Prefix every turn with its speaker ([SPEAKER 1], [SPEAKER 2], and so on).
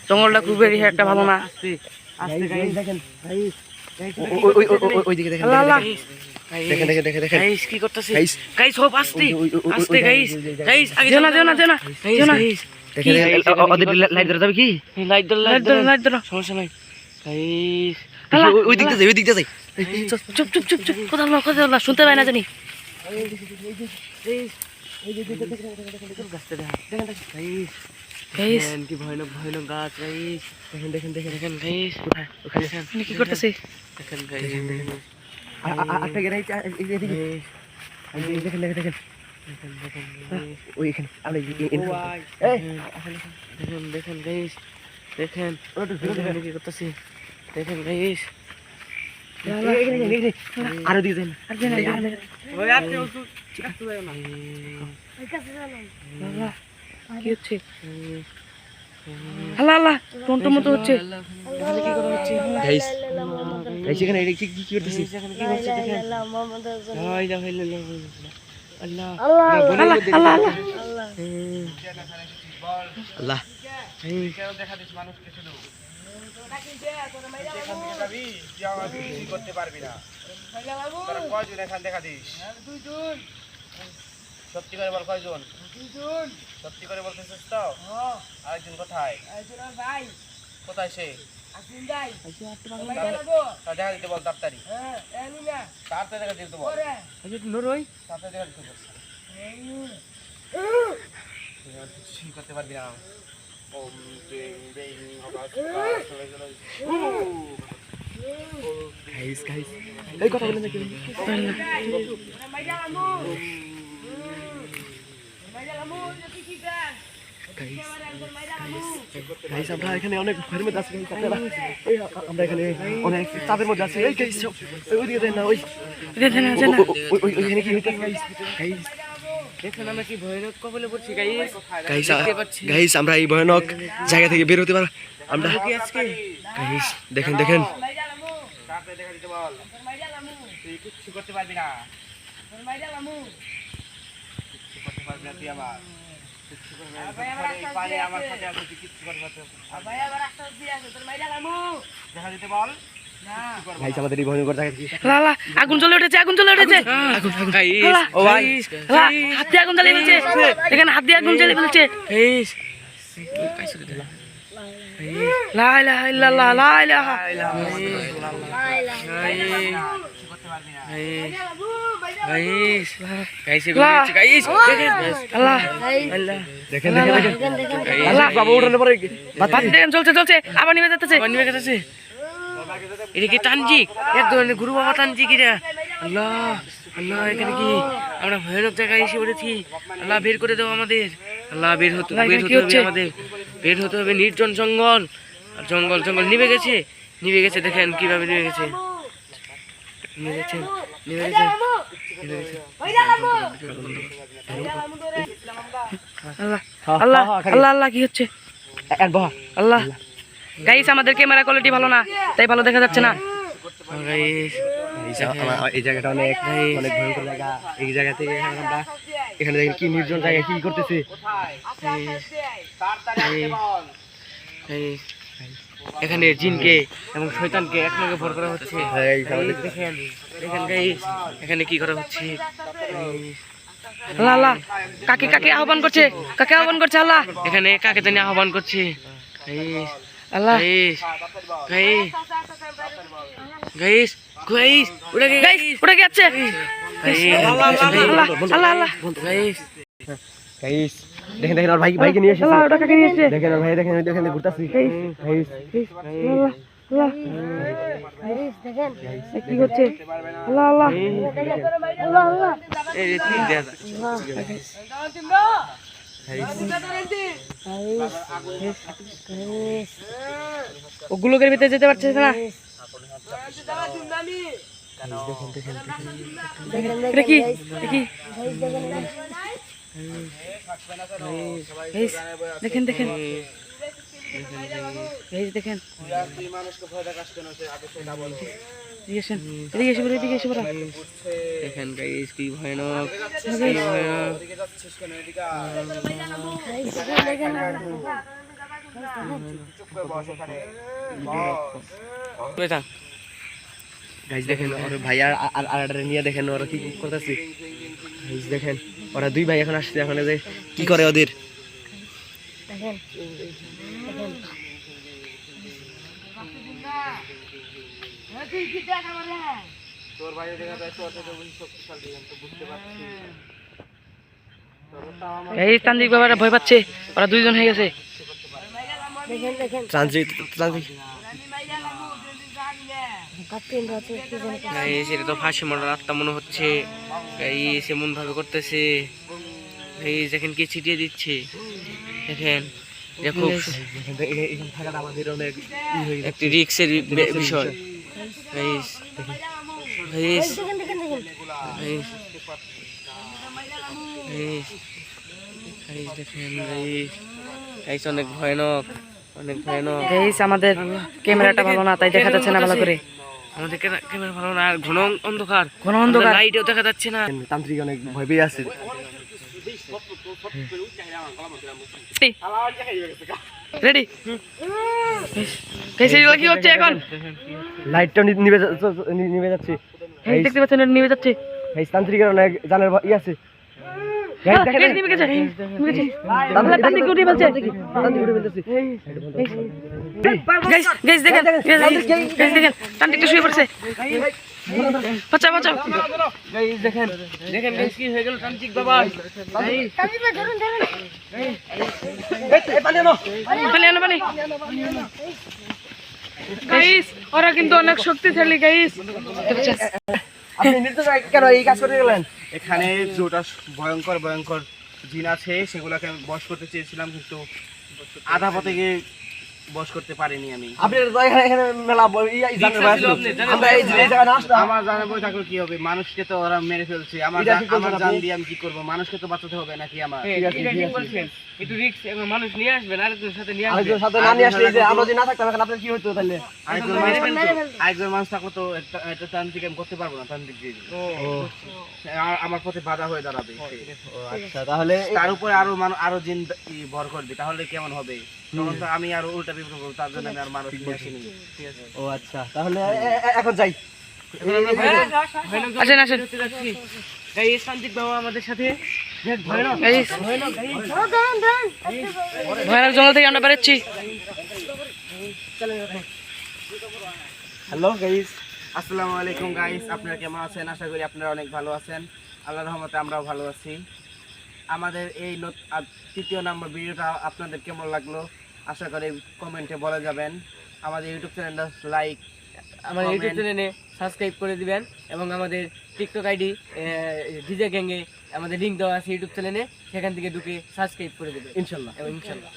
[SPEAKER 1] জঙ্গলটা খুব একটা ভালো না। কি করতেছে গাইস? সব আস্তে আস্তে গাইস, গাইস আগে যেও না যেও না যেও না যেও না। ওদের লাইট ধরা যাবে কি? লাইট ধরো লাইট ধরো লাইট ধরো, সমস্যা নাই গাইস। ওই দিকটা যাই, ওই দিকটা যাই। চুপ চুপ চুপ চুপ, কথা বলো কথা বলো, শুনতে পাই না জানি। কি ভয়ানক ভয়ানক গাছ গাইস, দেখেন দেখেন দেখেন দেখেন গাইস। ওখানে কি করতেছে দেখেন গাইস। আটটা গেরাই দেখেন দেখেন দেখেন দেখেন ওইখানে আমরা দেখেন দেখেন গাইস, দেখেন কি করতেছে দেখেন গাইস। আরো দিয়ে দেন কি হচ্ছে? আল্লাহ আল্লাহ টন্টন মতো হচ্ছে। সেখানে কি করতেছি? আল্লাহ আল্লাহ আল্লাহ আল্লাহ দেখা দিস মানুষকে শুধু করতে পারবি না। কয়জন এখানে দেখা দিস? সত্যি করে বল কয়জন? সত্যি করে বলতেছিস তো? আরেকজন কোথায়? কোথায় সে? দেখা দিতে বল তাড়াতাড়ি, তাড়াতাড়ি দেখা দিতে বল। তাড়াতাড়ি দেখা দিতে বল। করতে পারবি না। গাইস গাইস এই কথা বলেন নাকি? গাইস আমরা এখানে অনেক ভয়ের মধ্যে আছি। আমরা এখানে অনেক চাপের মধ্যে আছি। এই গাইস ওইদিকে দেন না, ওই ওইখানে কি হইতেছে গাইস? গাইস দেখেন আমরা কি ভয়ানক কবলে পড়ছি গাইস। গাইস আমরা এই ভয়ানক জায়গা থেকে বের হতে পারবো আমরা আজকে? গাইস দেখেন দেখেন দেখা দিতে বল। তুই কিচ্ছু করতে পারবি না, কিচ্ছু করতে পারবি না তুই আমার। দেখা দিতে বল। আগুন জ্বলে উঠেছে, আগুন জ্বলে উঠেছে, হাত দিয়ে আগুন জ্বালিয়ে ফেলছে। এখানে হাত দিয়ে আগুন জ্বালিয়ে ফেলছে। লা ইলাহা ইল্লাল্লাহ, লা ইলাহা চলছে চলছে আবার নিভে যাচ্ছে, নিভে যাচ্ছে। এটা কি তান্ত্রিক? এক ধরনের গুরু বাবা তান্ত্রিক এরা। আল্লাহ আল্লাহ এখানে কি আমরা ভয়ানক জায়গায় এসে পড়েছি। আল্লাহ বের করে দেবো আমাদের। আল্লাহ বের হতে হবে আমাদের, বের হতে হবে। নির্জন জঙ্গল, আর জঙ্গল জঙ্গল নিভে গেছে, নিভে গেছে। দেখেন কিভাবে নিভে গেছে, নিভে গেছে, নিভে গেছে, নিভে গেছে। আল্লাহ আল্লাহ আল্লাহ আল্লাহ কি হচ্ছে? আল্লাহ গাইস আমাদের ক্যামেরা কোয়ালিটি ভালো না, তাই ভালো দেখা যাচ্ছে না। এই জায়গাটা অনেক অনেক ভয়ঙ্কর জায়গা। এই জায়গা থেকে আমরা এখানে দেখেন কি নির্জন জায়গা, কি করতেছে। এখানে জিনকে এবং শয়তানকে একসঙ্গে ভর করা হচ্ছে। দেখেন দেখেন গাইস এখানে কি করা হচ্ছে। আল্লাহ আল্লাহ কাকে কাকে আহ্বান করছে, কাকে আহ্বান করছে? আল্লাহ এখানে কাকে জানি আহ্বান করছে। আল্লাহ গাইস গাইস গাইস উড়ে যাচ্ছে। আল্লাহ আল্লাহ গাইস গাইস দেখেন দেখেন আর ভাইকে নিয়ে এসেছে। আল্লাহ ওটা কাকে নিয়ে এসেছে? দেখেন আর ভাই দেখেন দেখেন ঘুরতাছি। গাইস আল্লাহ আল্লাহ গাইস দেখেন কি করছে। আল্লাহ আল্লাহ আল্লাহ আল্লাহ এই রিতি দেয়া ওগুলোকের ভিতরে যেতে পারছে না। দেখেন দেখেন দেখেন দেখেন গাইস কি ভয়ানক, কি ভয়ানক।
[SPEAKER 2] গাইস দেখেন ওর ভাই আর নিয়ে দেখেন ওরা কি করতেছে। গাইস দেখেন ওরা দুই ভাই এখন আসছে, এখন যে কি করে ওদের।
[SPEAKER 1] গাইস তান্ত্রিক বাবারা ভয় পাচ্ছে, ওরা দুইজন হয়ে গেছে।
[SPEAKER 2] তান্ত্রিক তান্ত্রিক
[SPEAKER 1] গাইস এটা তো ফাঁসি মরার আত্মা মনে হচ্ছে। গাইস এমন ভাবে করতেছে, গাইস দেখেন কি ছিটিয়ে দিচ্ছে। দেখেন দেখো
[SPEAKER 2] এখানে থাকাটা আমাদের অনেক
[SPEAKER 1] একটি রিস্কের বিষয়। Guys guys guys guys guys দেখেন গাইস, গাইস অনেক ভয়ানক, অনেক ভয়ানক। গাইস আমাদের ক্যামেরাটা ভালো না, তাই দেখা যাচ্ছে না ভালো করে। আমাদের ক্যামেরা ভালো না, আর ঘন অন্ধকার, ঘন অন্ধকার, লাইটও দেখা যাচ্ছে না।
[SPEAKER 2] তান্ত্রিক অনেক ভয় পেয়ে আছে।
[SPEAKER 1] রেডি গাইস, এগুলো কি হচ্ছে এখন?
[SPEAKER 2] লাইটটা নিভে যাচ্ছে।
[SPEAKER 1] গাইস দেখতে পাচ্ছেন এটা নিভে যাচ্ছে।
[SPEAKER 2] গাইস তান্ত্রিকের অনেক জানের ই আছে। গাইস দেখেন
[SPEAKER 1] গাইস নিভে গেছে, নিভে গেছে। তান্ত্রিক উঠে ফেলছে।
[SPEAKER 2] তান্ত্রিক উঠে ফেলতেছে।
[SPEAKER 1] গাইস গাইস দেখেন, গাইস দেখেন তান্ত্রিকটা শুয়ে পড়ছে। বাঁচাও বাঁচাও। গাইস দেখেন, দেখেন গাইস কি হয়ে গেল তান্ত্রিক বাবা। গাইস পানি আনো, পানি। গাইস ওরা কিন্তু অনেক শক্তিশালী গাইস।
[SPEAKER 2] আপনি নির্দোষ কেন এই কাজ করে গেলেন?
[SPEAKER 3] এখানে যেটা ভয়ঙ্কর ভয়ঙ্কর জিন আছে সেগুলোকে আমি বশ করতে চেয়েছিলাম, কিন্তু আধা পথে গিয়ে বশ করতে পারিনি আমি।
[SPEAKER 2] আপনার তো এখানে মেলা জানের ভাই আছে। আমরা এই জায়গায় না আসলাম।
[SPEAKER 3] আমার জানা বই থাকলে কি হবে? মানুষকে তো ওরা মেরে ফেলছে, আমার
[SPEAKER 2] এটা ঠিক বলছেন
[SPEAKER 3] আমার
[SPEAKER 2] আপনি।
[SPEAKER 3] জান দিয়ে আমি কি করবো? মানুষকে তো বাঁচাতে হবে নাকি আমার?
[SPEAKER 1] এটা ঠিক বলছেন, একটু রিস্ক, মানুষ নিয়ে আসবেন, আরেকজনের সাথে নিয়ে আসবেন।
[SPEAKER 2] আরেকজন সাথে না নিয়ে আসলে এই যে আমরা যদি না থাকতাম এখন আপনার কি হতো তাহলে?
[SPEAKER 3] আরেকজন মানুষ থাকলে তো এটা তান্ত্রিক আমি করতে পারবো না, তান্ত্রিক দিয়ে দিবে। আমার পথে বাধা হয়ে দাঁড়াবে সে।
[SPEAKER 2] আচ্ছা তাহলে
[SPEAKER 3] তার উপরে আরো জিন ভর করবে, তাহলে কেমন হবে? তখন তো আমি আরো উল্টা বিপদ করবো, তার জন্য আমি আর মানুষ নিয়ে আসিনি। ঠিক আছে,
[SPEAKER 2] ও আচ্ছা তাহলে এখন যাই।
[SPEAKER 1] আসেন আসেন। গাইস তান্ত্রিক বাবা আমাদের সাথে। গাইস ভয়ানক জঙ্গল থেকে আমরা বেরোচ্ছি।
[SPEAKER 2] হ্যালো গাইস,
[SPEAKER 3] আসসালামু আলাইকুম গাইস, আপনারা কেমন আছেন? আশা করি আপনারা অনেক ভালো আছেন। আল্লাহর রহমতে আমরাও ভালো আছি। আমাদের এই তৃতীয় নম্বর ভিডিওটা আপনাদের কেমন লাগলো আশা করি কমেন্টে বলে যাবেন। আমাদের ইউটিউব চ্যানেলটা লাইক,
[SPEAKER 1] আমাদের ইউটিউব চ্যানেলে সাবস্ক্রাইব করে দিবেন, এবং আমাদের টিকটক আইডি ডিজে গ্যাংয়ে আমাদের লিংক দেওয়া আছে ইউটিউব চ্যানেলে, সেখান থেকে ঢুকে সাবস্ক্রাইব করে দিবেন
[SPEAKER 2] ইনশাআল্লাহ।
[SPEAKER 1] ইনশাআল্লাহ।